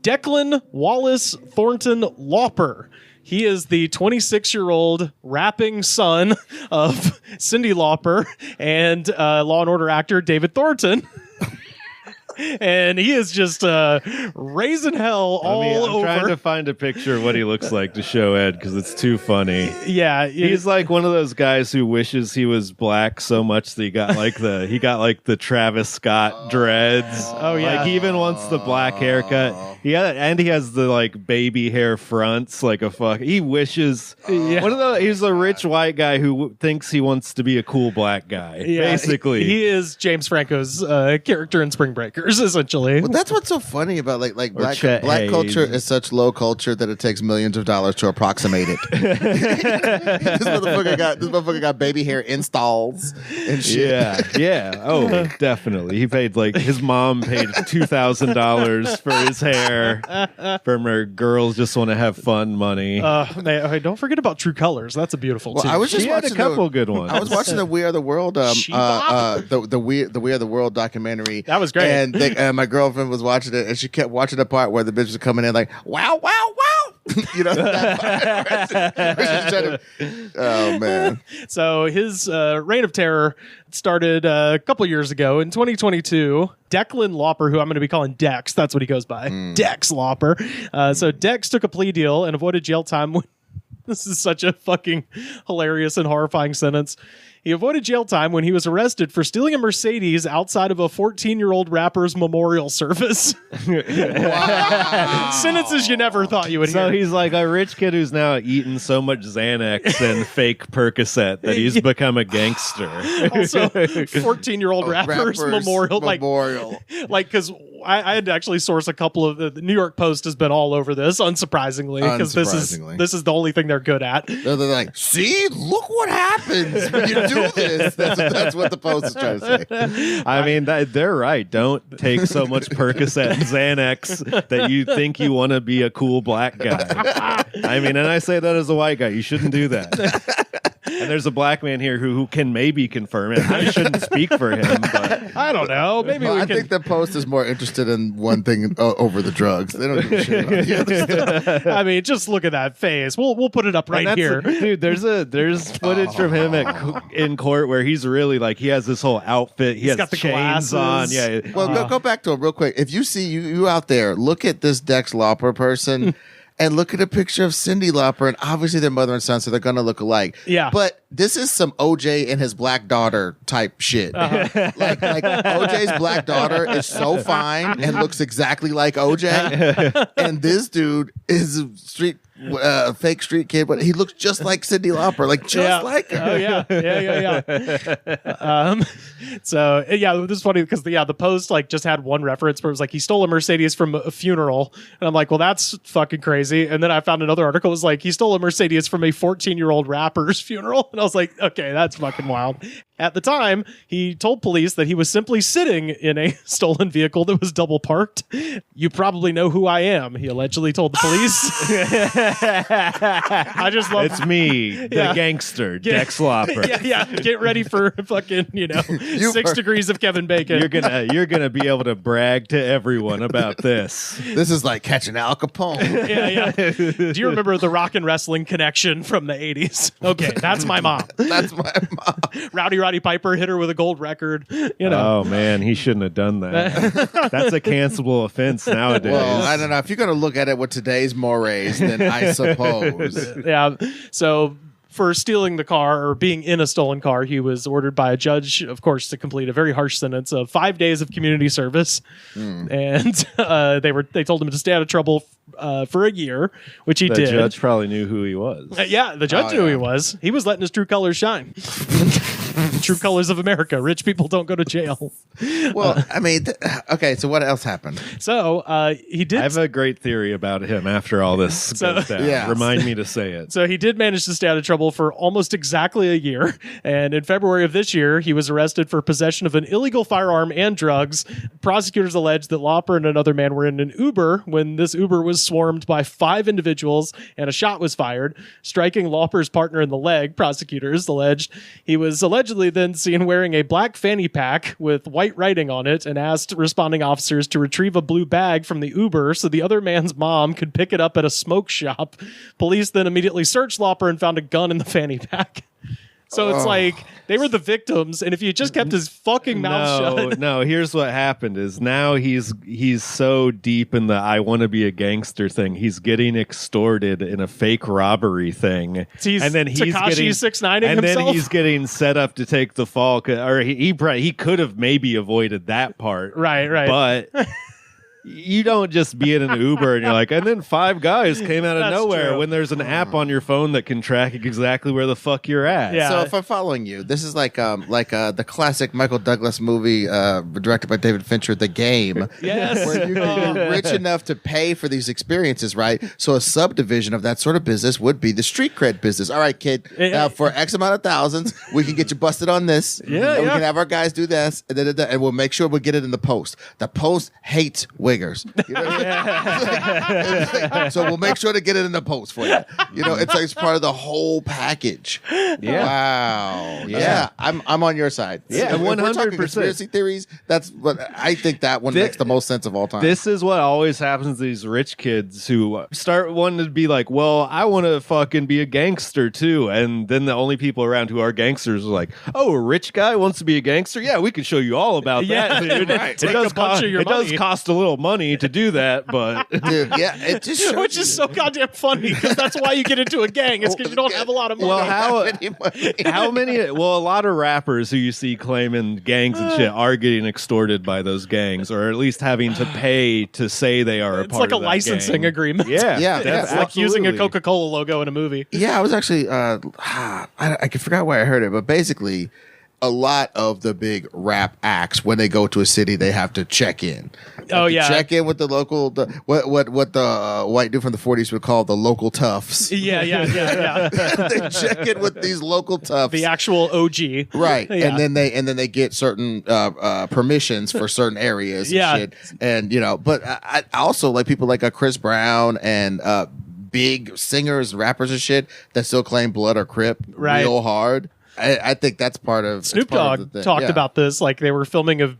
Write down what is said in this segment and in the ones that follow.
Declan Wallace Thornton Lauper. He is the 26-year-old rapping son of Cyndi Lauper and Law and Order actor David Thornton. And he is just raising hell all over. I'm trying to find a picture of what he looks like to show Ed because it's too funny. Yeah, he's like one of those guys who wishes he was black so much that he got like the Travis Scott dreads. Oh yeah, like he even wants the black haircut. And he has the like baby hair fronts, like a fuck. He wishes he's a rich white guy who thinks he wants to be a cool black guy. Yeah, basically, he is James Franco's character in Spring Breakers. Essentially, well, that's what's so funny about like black culture is such low culture that it takes millions of dollars to approximate it. This motherfucker got baby hair installs and shit. Yeah. Oh, definitely. He paid his mom paid $2,000 for his hair. From her girls just want to have fun money. Don't forget about True Colors. That's a beautiful. Well, I was just watching a couple good ones. I was watching the We Are the World, the We Are the World documentary. That was great. And my girlfriend was watching it, and she kept watching the part where the bitch was coming in like, wow, wow, wow. You know, that part. Oh, man. So his reign of terror started a couple years ago. In 2022, Declan Lauper, who I'm going to be calling Dex, that's what he goes by, Dex Lauper. So Dex took a plea deal and avoided jail time. This is such a fucking hilarious and horrifying sentence. He avoided jail time when he was arrested for stealing a Mercedes outside of a 14-year-old rapper's memorial service. Wow. Sentences you never thought you would hear. So he's like a rich kid who's now eaten so much Xanax and fake Percocet that he's become a gangster. Also, 14-year-old rapper's memorial. Because I had to actually source a couple of the New York Post has been all over this, unsurprisingly, because this is the only thing they're good at. They're like, see, look what happens when you do this. That's what the Post is trying to say. I mean, they're right. Don't take so much Percocet and Xanax that you think you want to be a cool black guy. I mean, and I say that as a white guy. You shouldn't do that. And there's a black man here who can maybe confirm it. I shouldn't speak for him, but I don't know. Maybe I think the Post is more interested in one thing over the drugs. They don't give a shit about the other stuff. I mean, just look at that face. We'll put it up right here, dude. There's footage from him in court where he's really like he has this whole outfit. He's got the chains glasses on. Yeah. Well, go back to him real quick. If you see you out there, look at this Dex Lauper person. And look at a picture of Cyndi Lauper, and obviously they're mother and son, so they're going to look alike. Yeah. But this is some OJ and his black daughter type shit. Like OJ's black daughter is so fine and looks exactly like OJ. And this dude is a fake street kid, but he looks just like Cyndi Lauper, like her. Oh, yeah. So, this is funny because, the Post, just had one reference where it was like, he stole a Mercedes from a funeral. And I'm like, well, that's fucking crazy. And then I found another article that was like, he stole a Mercedes from a 14-year-old rapper's funeral. And I was like, okay, that's fucking wild. At the time, he told police that he was simply sitting in a stolen vehicle that was double parked. You probably know who I am, he allegedly told the police. I just love it's me, the gangster, Dex Lauper. Get ready for fucking 6 degrees of Kevin Bacon. You're gonna be able to brag to everyone about this. This is like catching Al Capone. Do you remember the rock and wrestling connection from the 80s? Okay, that's my mom. That's my mom. Roddy Piper hit her with a gold record. Oh man, he shouldn't have done that. That's a cancelable offense nowadays. Well, I don't know if you're going to look at it with today's mores, then I suppose. Yeah. So for stealing the car or being in a stolen car, he was ordered by a judge, of course, to complete a very harsh sentence of 5 days of community service. And they told him to stay out of trouble for a year, which he did. The judge probably knew who he was. The judge knew who he was. He was letting his true colors shine. True colors of America. Rich people don't go to jail. Well, I mean, okay, so what else happened? So he did. I have a great theory about him after all this goes down. Yes. Remind me to say it. So he did manage to stay out of trouble for almost exactly a year. And in February of this year, he was arrested for possession of an illegal firearm and drugs. Prosecutors alleged that Lauper and another man were in an Uber when this Uber was swarmed by 5 individuals and a shot was fired, striking Lauper's partner in the leg. Prosecutors alleged he was alleged allegedly then seen wearing a black fanny pack with white writing on it and asked responding officers to retrieve a blue bag from the Uber so the other man's mom could pick it up at a smoke shop. Police then immediately searched Lauper and found a gun in the fanny pack. So it's like they were the victims, and if you just kept his fucking mouth shut. No, here's what happened is now he's so deep in the I want to be a gangster thing. He's getting extorted in a fake robbery thing. And then he's Tekashi 6ix9ing and himself? then he's getting set up to take the fall, or he could have maybe avoided that part. Right. But you don't just be in an Uber and you're like, and then 5 guys came out of That's nowhere true. when there's an app on your phone that can track exactly where the fuck you're at. Yeah. So if I'm following you, this is like the classic Michael Douglas movie directed by David Fincher, The Game. Yes. Where you're rich enough to pay for these experiences, right? So a subdivision of that sort of business would be the street cred business. All right, kid, now for X amount of thousands, we can get you busted on this. Yeah, and we can have our guys do this, and we'll make sure we get it in the Post. The Post hates wiggers. You know what I mean? So we'll make sure to get it in the Post for you. You know, it's like it's part of the whole package. Yeah. Wow. Yeah. I'm on your side. Yeah, If we're talking 100%. conspiracy theories, that's what I think that one makes the most sense of all time. This is what always happens to these rich kids who start wanting to be like, well, I want to fucking be a gangster too. And then the only people around who are gangsters are like, oh, a rich guy wants to be a gangster? Yeah, we can show you all about Yeah, that, dude. right. It, Take does a bunch of your does money. cost a little money to do that, but Dude, yeah, it just shows Which is so goddamn funny because that's why you get into a gang. It's because you don't have a lot of money. well, how many? Well, a lot of rappers who you see claiming gangs and shit are getting extorted by those gangs, or at least having to pay to say they are a It's part like a of that like gang. agreement. Yeah, Yeah, It's like using a absolutely. Coca-Cola logo in a movie. Yeah, I was actually I forgot where I heard it, but basically a lot of the big rap acts, when they go to a city, they have to check in. Oh, yeah. Check in with the local what the white dude from the 40s would call the local toughs. Yeah. They check in with these local toughs. The actual OG. Right, Yeah. and then they get certain permissions for certain areas and Yeah. shit. And but I also like people like Chris Brown and big singers, rappers and shit that still claim blood or Crip Right. real hard. I think that's part of Snoop it's part Dogg of the thing. talked Yeah. about this, like they were filming it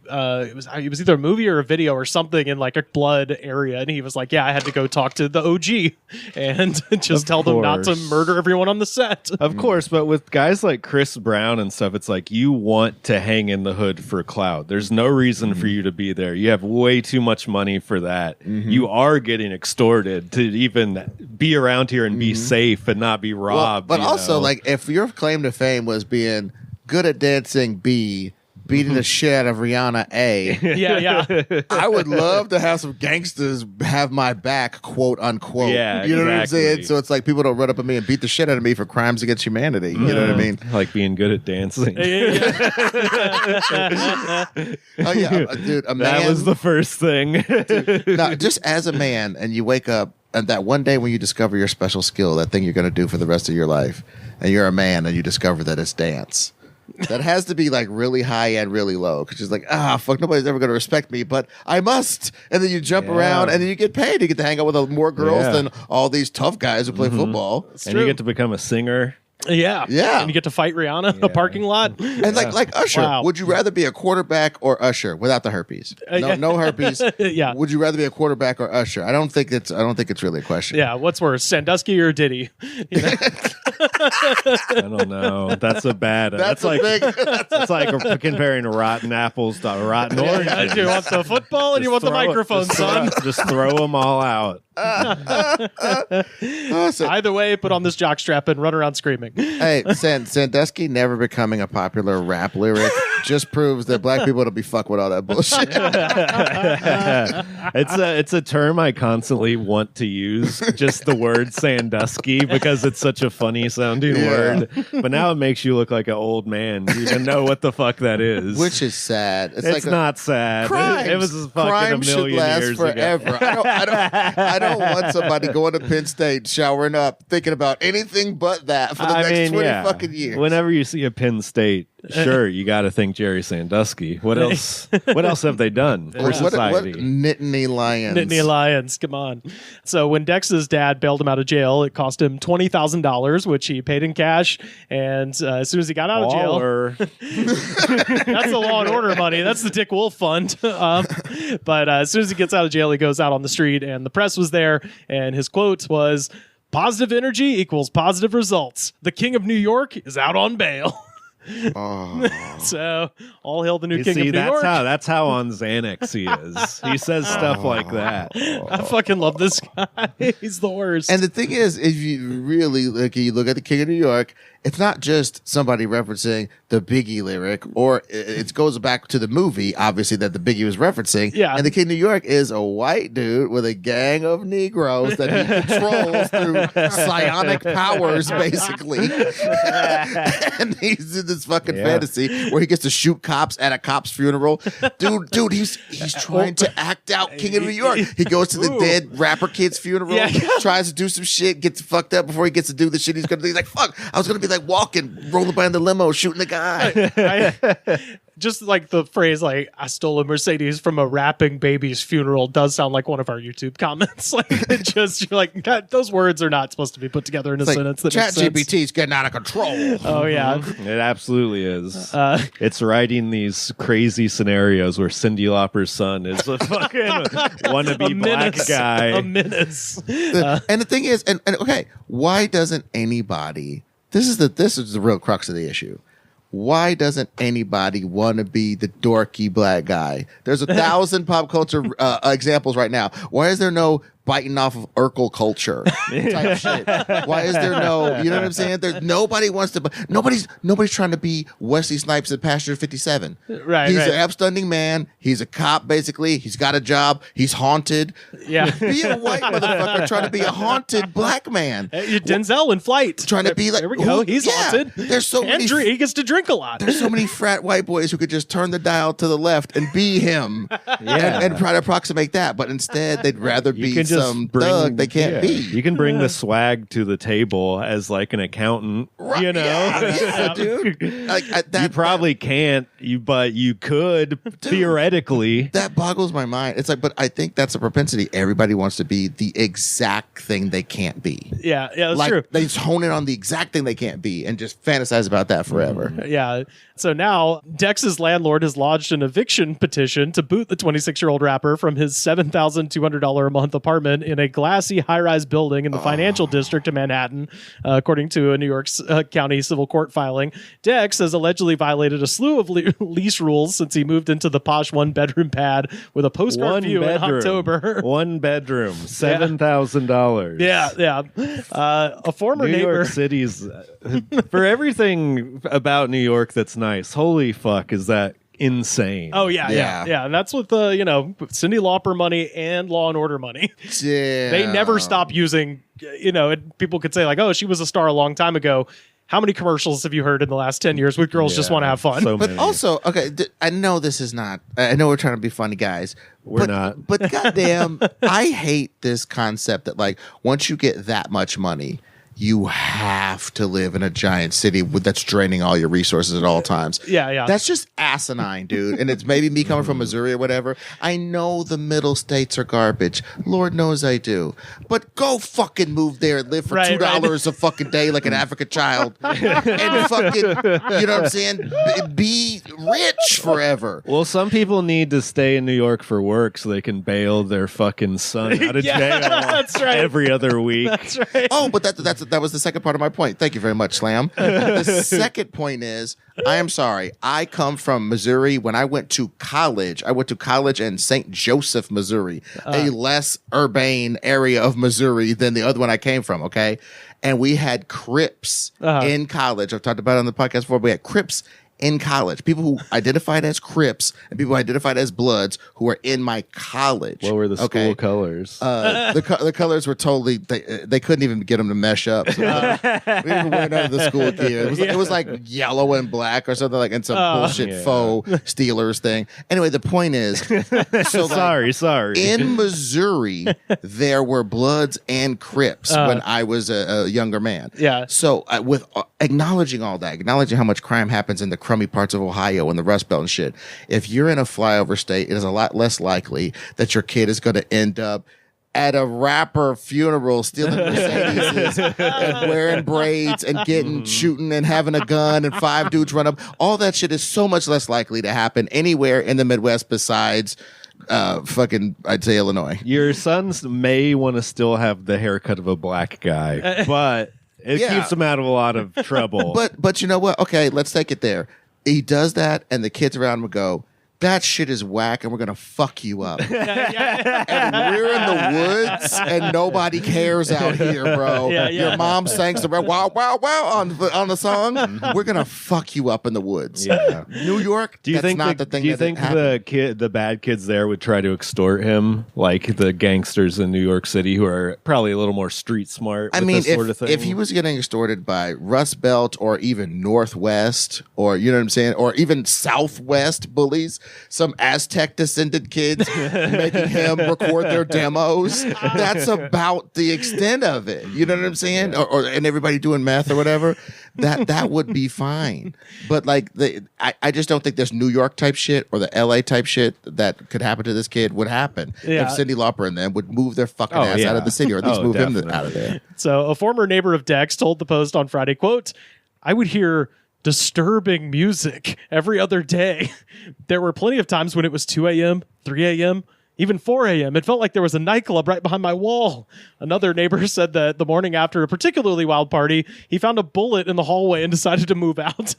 was either a movie or a video or something in like a blood area, and he was like, yeah, I had to go talk to the OG and just tell them not to course. murder everyone on the set. Of course, but with guys like Chris Brown and stuff, it's like you want to hang in the hood for clout. There's no reason for you to be there. You have way too much money for that. You are getting extorted to even be around here and be safe and not be robbed. But you also, know? like, if your claim to fame was being good at dancing, B, beating the shit out of Rihanna, A, Yeah. I would love to have some gangsters have my back, quote unquote. Yeah, you know what I'm exactly. saying? So it's like people don't run up on me and beat the shit out of me for crimes against humanity. You know what I mean? like being good at dancing. Oh yeah, dude. A man. That was the first thing. No, just as a man, and you wake up, and that one day when you discover your special skill, that thing you're going to do for the rest of your life, and you're a man, and you discover that it's dance. That has to be like really high and really low, because it's like, fuck, nobody's ever going to respect me, but I must. And then you jump around, and then you get paid. You get to hang out with more girls than all these tough guys who play football. And you get to become a singer. Yeah. Yeah. And you get to fight Rihanna in a parking lot. And like Usher, Wow. would you rather be a quarterback or Usher without the herpes? No herpes. Yeah. Would you rather be a quarterback or Usher? I don't think it's really a question. Yeah. What's worse, Sandusky or Diddy? You know? I don't know. That's a bad. That's like big. that's like comparing rotten apples to rotten oranges. You want the football and you want the microphone, son. Just throw them all out. Either way, put on this jockstrap and run around screaming. Hey, Sandusky never becoming a popular rap lyric just proves that black people don't be fuck with all that bullshit. It's a term I constantly want to use. Just the word Sandusky because it's such a funny sounding word. But now it makes you look like an old man. You even know what the fuck that is. Which is sad. it's not sad. Crimes, It was fucking crimes a million should last years forever. ago. I don't want somebody going to Penn State, showering up, thinking about anything but that for the next 20 fucking years. Whenever you see a Penn State, Sure, you got to think Jerry Sandusky. What else? What else have they done for society? What Nittany Lions? Nittany Lions, come on. So when Dex's dad bailed him out of jail, it cost him $20,000, which he paid in cash. And as soon as he got out of jail, that's the Law and Order money. That's the Dick Wolf Fund. But as soon as he gets out of jail, he goes out on the street, and the press was there, and his quote was, "Positive energy equals positive results. The King of New York is out on bail." So all hail the new king of New York. That's how on Xanax he is. He says stuff like that. I fucking love this guy. He's the worst. And the thing is, if you really you look at the King of New York, it's not just somebody referencing the Biggie lyric, or it goes back to the movie, obviously, that the Biggie was referencing. Yeah. And the King of New York is a white dude with a gang of Negroes that he controls through psionic powers, basically. And he's in this fucking fantasy where he gets to shoot cops at a cop's funeral. Dude, he's trying to act out King of New York. He goes to the dead rapper kid's funeral, tries to do some shit, gets fucked up before he gets to do the shit he's gonna do. He's like, fuck, I was gonna be like walking, rolling by in the limo, shooting the guy. Just like the phrase, like, "I stole a Mercedes from a rapping baby's funeral" does sound like one of our YouTube comments. Like, it just, you're like, God, those words are not supposed to be put together in a sentence. That makes sense. ChatGPT's getting out of control. Oh yeah, it absolutely is. It's writing these crazy scenarios where Cyndi Lauper's son is a fucking wannabe black guy, a menace. And the thing is, and okay, why doesn't anybody? This is the real crux of the issue. Why doesn't anybody want to be the dorky black guy? There's 1,000 pop culture examples right now. Why is there no biting off of Urkel culture type shit? Why is there no, you know what I'm saying? Nobody wants to, nobody's trying to be Wesley Snipes in Passenger 57. Right. He's an upstanding man. He's a cop, basically. He's got a job. He's haunted. Yeah. Be a white motherfucker trying to be a haunted black man. Denzel in Flight. Trying to be like, there we go. He's haunted. There's so many. He gets to drink a lot. There's so many frat white boys who could just turn the dial to the left and be him, and try to approximate that. But insteed, they'd rather be some thug they can't be. You can bring the swag to the table as like an accountant, right. You know? Yeah, dude. Like, you probably can't, but you could, theoretically. That boggles my mind. It's like, but I think that's a propensity. Everybody wants to be the exact thing they can't be. Yeah, that's like, true. They just hone in on the exact thing they can't be and just fantasize about that forever. Yeah. So now Dex's landlord has lodged an eviction petition to boot the 26-year-old rapper from his $7,200 a month apartment in a glassy high-rise building in the financial district of Manhattan, according to a New York County civil court filing. Dex has allegedly violated a slew of lease rules since he moved into the posh one-bedroom pad with a postcard view in October. One bedroom, $7,000. Yeah. A former New neighbor. York City's for everything about New York that's nice. Holy fuck, is that insane? Oh yeah. And that's with the Cyndi Lauper money and Law and Order money. Yeah. They never stop using. People could say like, "Oh, she was a star a long time ago." How many commercials have you heard in the last 10 years with girls just want to have fun? So but many. Also, okay, I know this is not. I know we're trying to be funny guys. We're not. But goddamn, I hate this concept that like once you get that much money, you have to live in a giant city that's draining all your resources at all times. Yeah. That's just asinine, dude. And it's maybe me coming from Missouri or whatever. I know the middle states are garbage. Lord knows I do. But go fucking move there and live for $2 a fucking day like an African child. And fucking, you know what I'm saying? Be rich forever. Well, some people need to stay in New York for work so they can bail their fucking son out of jail that's right. every other week. That's right. Oh, but that was the second part of my point. Thank you very much, Slam. The second point is, I am sorry. I come from Missouri. When I went to college in St. Joseph, Missouri, a less urbane area of Missouri than the other one I came from, okay? And we had Crips in college. I've talked about it on the podcast before. We had Crips in college. People who identified as Crips and people who identified as Bloods who were in my college. What were the school colors? The colors were totally, they couldn't even get them to mesh up. So we didn't wear none of the school gear. It was like yellow and black or something like, and some bullshit faux Steelers thing. Anyway, the point is, so sorry. In Missouri, there were Bloods and Crips when I was a younger man. Yeah. So with acknowledging all that, acknowledging how much crime happens in the crime crummy parts of Ohio and the Rust Belt and shit. If you're in a flyover state, it is a lot less likely that your kid is going to end up at a rapper funeral stealing Mercedes and wearing braids and shooting and having a gun and 5 dudes run up. All that shit is so much less likely to happen anywhere in the Midwest besides I'd say Illinois. Your sons may want to still have the haircut of a black guy, but it keeps them out of a lot of trouble. But you know what? Okay, let's take it there. He does that, and the kids around him go, that shit is whack, and we're gonna fuck you up. And we're in the woods, and nobody cares out here, bro. Your mom sang some wow, wow, wow on the song. We're gonna fuck you up in the woods. Yeah. New York. Do you think the bad kids there would try to extort him, like the gangsters in New York City, who are probably a little more street smart? This sort of thing? If he was getting extorted by Rust Belt or even Northwest, or you know what I'm saying, or even Southwest bullies. Some Aztec descended kids making him record their demos. That's about the extent of it. You know what I'm saying? And everybody doing meth or whatever. That would be fine. But like I just don't think this New York type shit or the LA type shit that could happen to this kid would happen if Cyndi Lauper and them would move their fucking ass out of the city, or at least move him out of there. So a former neighbor of Dex told the Post on Friday, quote, I would hear disturbing music every other day. There were plenty of times when it was 2 a.m., 3 a.m., even 4 a.m. It felt like there was a nightclub right behind my wall. Another neighbor said that the morning after a particularly wild party, he found a bullet in the hallway and decided to move out.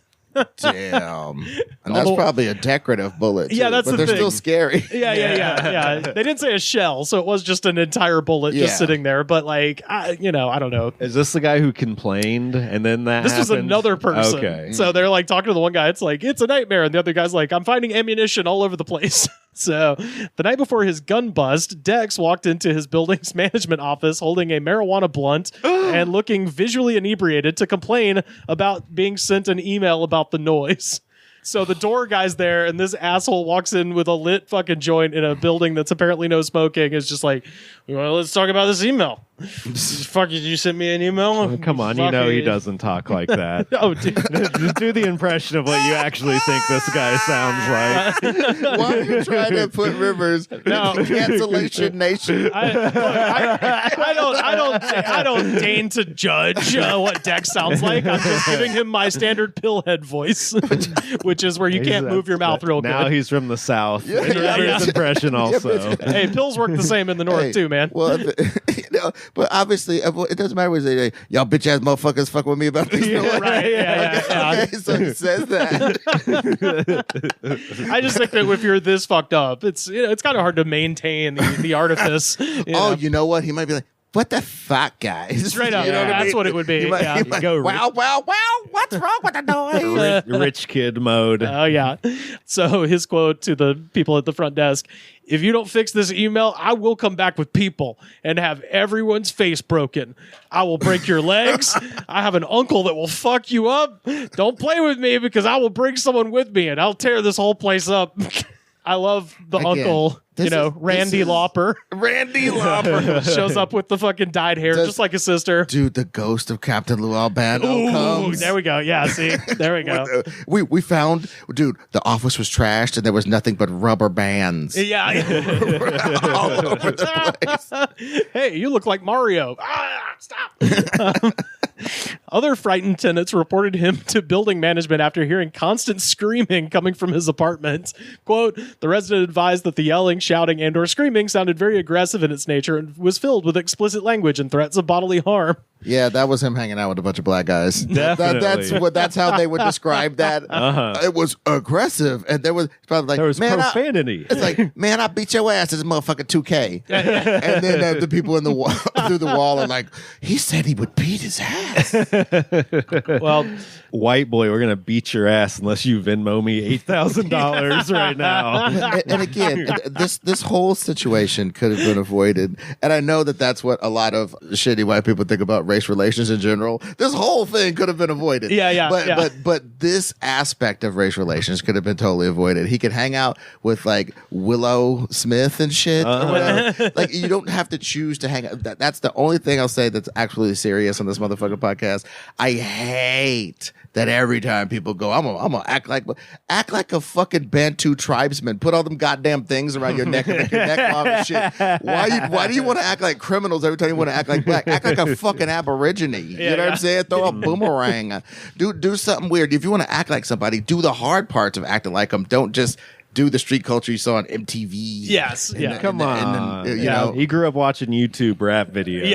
Damn. And that's probably a decorative bullet, too. Yeah, that's but the they're thing. still scary. Yeah. They didn't say a shell, so it was just an entire bullet just sitting there. But like, I don't know. Is this the guy who complained and then that This was another person. Okay. So they're like talking to the one guy. It's like, it's a nightmare. And the other guy's like, I'm finding ammunition all over the place. So the night before his gun bust, Dex walked into his building's management office holding a marijuana blunt and looking visually inebriated to complain about being sent an email about the noise. So the door guy's there, and this asshole walks in with a lit fucking joint in a building that's apparently no smoking. It's just like, well, let's talk about this email. Fuck, did you send me an email? Oh, come on, you know he doesn't talk like that. Oh, dude. Do the impression of what you actually think this guy sounds like. Why are you trying to put Rivers in cancellation nation? I don't deign to judge what Dex sounds like. I'm just giving him my standard pillhead voice, which is where you can't move your mouth real now good. He's from the South. Yeah. His impression also. Hey, pills work the same in the North too, man. Well, but obviously, it doesn't matter what they say. Y'all bitch ass motherfuckers fuck with me about this. Right? Yeah. Okay, so he says that. I just think that if you're this fucked up, it's kind of hard to maintain the artifice. You know what? He might be like, what the fuck, guys? Straight up. That's what it would be. He might, wow, what's wrong with the noise? Rich kid mode. Oh, yeah. So his quote to the people at the front desk, if you don't fix this email, I will come back with people and have everyone's face broken. I will break your legs. I have an uncle that will fuck you up. Don't play with me because I will bring someone with me and I'll tear this whole place up. I love the uncle, Randy Lauper. Randy Lauper shows up with the fucking dyed hair, just like his sister. Dude, the ghost of Captain Lou Albano comes. There we go. Yeah, see? There we go. We found, dude, the office was trashed and there was nothing but rubber bands. Yeah. All over the place. Hey, you look like Mario. Stop. Other frightened tenants reported him to building management after hearing constant screaming coming from his apartment. Quote, the resident advised that the yelling, shouting, and or screaming sounded very aggressive in its nature and was filled with explicit language and threats of bodily harm. Yeah, that was him hanging out with a bunch of black guys. Definitely. That's how they would describe that. It was aggressive, and there was probably like there was profanity. It's like, man, I beat your ass. It's motherfucking 2K. And then the people in the wall, through the wall are like, he said he would beat his ass. Well, white boy, we're gonna beat your ass unless you Venmo me $8,000 right now. And again, this whole situation could have been avoided. And I know that that's what a lot of shitty white people think about race relations in general, this whole thing could have been avoided. But this aspect of race relations could have been totally avoided. He could hang out with like Willow Smith and shit. Or whatever. Like you don't have to choose to hang out. That's the only thing I'll say that's actually serious on this motherfucking podcast. I hate that every time people go, I'm gonna act like a fucking Bantu tribesman. Put all them goddamn things around your neck and make your neck long and shit. Why do you want to act like criminals every time you want to act like black? Act like a fucking aborigine. You know what I'm saying? Throw a boomerang. Do something weird. If you want to act like somebody, do the hard parts of acting like them. Don't just do the street culture you saw on MTV. Yes, Come on. You know, he grew up watching YouTube rap videos.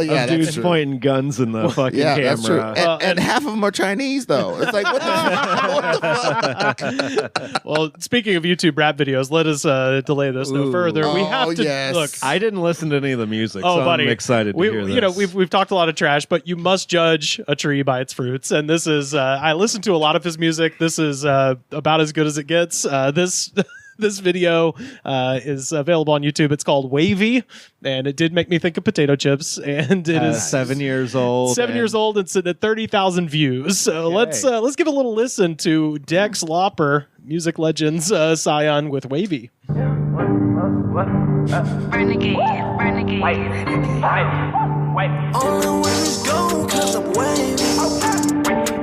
Yeah, dudes that's true. pointing guns in the fucking camera. That's true. And half of them are Chinese, though. It's like, what the fuck? Well, speaking of YouTube rap videos, let us delay this no further. We have to look. I didn't listen to any of the music, so buddy, I'm excited to hear this. You know, we've talked a lot of trash, but you must judge a tree by its fruits. And this is, I listened to a lot of his music. This is about as good as it gets. This video is available on YouTube. It's called Wavy, and it did make me think of potato chips. And it is 7 years old. 7 years old. It's at 30,000 views. So let's give a little listen to Dex Lauper, music legends scion, with Wavy. Renegade. Only when it's gone, 'cause I'm wavy.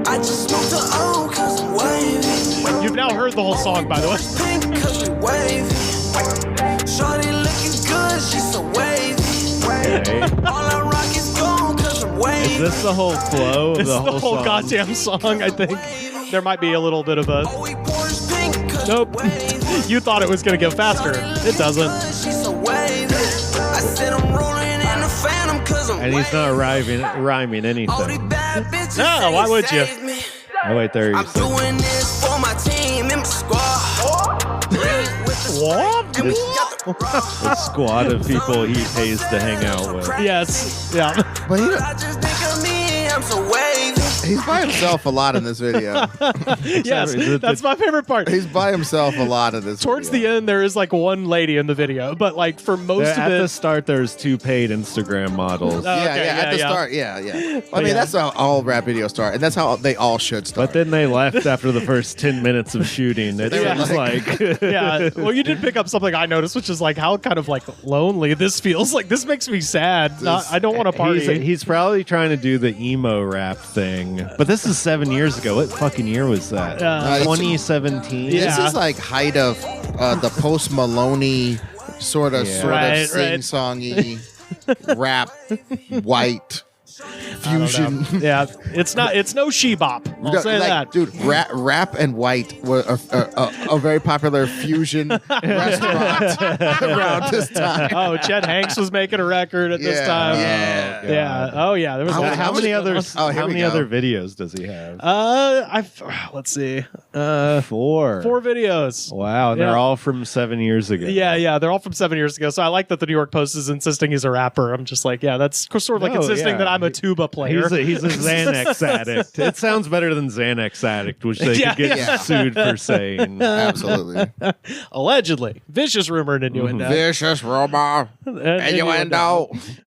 I just smoked the O 'cause I'm wavy. You've now heard the whole song, by the way. Pink 'cause we wavy. Shorty looking good, she's so wavy. All I rock is gone 'cause I'm wavy. Is this the whole flow of This the is the whole whole song? goddamn song, I think. There might be a little bit of a... Oh, we orange pink 'cause Nope. we wavy. You thought it was going to go faster. It doesn't. She's so wavy. I said I'm rolling in the phantom 'cause I'm And he's not rhyming All these anything. bad bitches No, say why they would you? saved me. Oh, wait, there I'm he is. doing this for my team and my squad. What? And we This- got the The squad of people he pays to hang out with. Yes. Yeah. But I just think of me, I'm so wavy. he's by himself a lot in this video. Yes. Is it That's my favorite part. He's by himself a lot in this Towards video. the end, there is like one lady in the video, but like for most At of the it, start, there's 2 paid Instagram models. Oh, okay, At the yeah. start, I mean, that's how all rap videos start, and that's how they all should start. But then they left after the first 10 minutes of shooting. It They were seems like yeah. Well, you did pick up something I noticed, which is like how kind of like lonely this feels. Like this makes me sad. I don't want to party. he's probably trying to do the emo rap thing. But this is 7 years ago. What fucking year was that? 2017? Yeah. This is like height of the Post Maloney sort of Right. sing-songy rap white fusion. Yeah, it's no she-bop. I'll say that. Dude, rap and white were a very popular fusion restaurant around this time. Oh, Chet Hanks was making a record at this time. Yeah. Oh yeah. There was How many other here we go. videos does he have? Let's see. 4 videos. Wow, and Yeah. they're all from 7 years ago. Yeah, they're all from 7 years ago. So I like that the New York Post is insisting he's a rapper. I'm just like, yeah, that's sort of like No, insisting yeah. that I'm a tuba player. He's a Xanax addict. It sounds better than Xanax addict, which they Yeah, could get yeah. sued for saying. Absolutely. Allegedly. Vicious rumor and innuendo. Vicious rumor. And Innuendo.